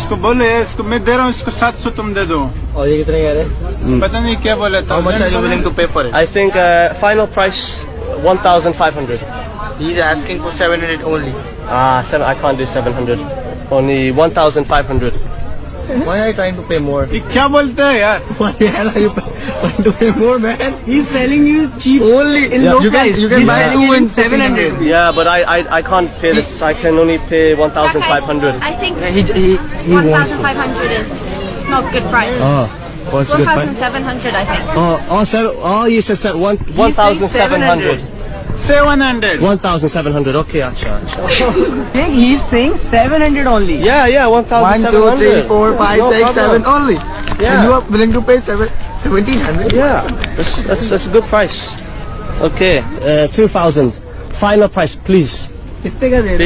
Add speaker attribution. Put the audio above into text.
Speaker 1: इसको बोले, इसको मैं दे रहा हूँ, इसको 700 तुम दे दो.
Speaker 2: और ये कितने कह रहे हैं?
Speaker 1: पता नहीं क्या बोले.
Speaker 2: How much are you willing to pay for it?
Speaker 3: I think final price 1,500.
Speaker 2: He's asking for 700 only.
Speaker 3: I can't do 700. Only 1,500.
Speaker 2: Why are you trying to pay more?
Speaker 1: ये क्या बोलते हैं यार?
Speaker 2: Why the hell are you trying to pay more, man? He's selling you cheap. Only in low price. You can buy 2 in 700.
Speaker 3: Yeah, but I can't pay this. I can only pay 1,500.
Speaker 4: I think
Speaker 2: He
Speaker 4: 1,500 is not good price.
Speaker 2: what's the price?
Speaker 4: 1,700 I think.
Speaker 2: He says
Speaker 3: 1,700.
Speaker 1: 700.
Speaker 3: 1,700. Okay, acha.
Speaker 2: He's saying 700 only.
Speaker 3: Yeah, 1,700.
Speaker 2: 1, 2, 3, 4, 5, 6, 7 only.
Speaker 3: Yeah.
Speaker 2: And you are willing to pay 1,700?
Speaker 3: Yeah, that's a good price. Okay, 2,000. Final price, please.
Speaker 2: कितने का दे रहे?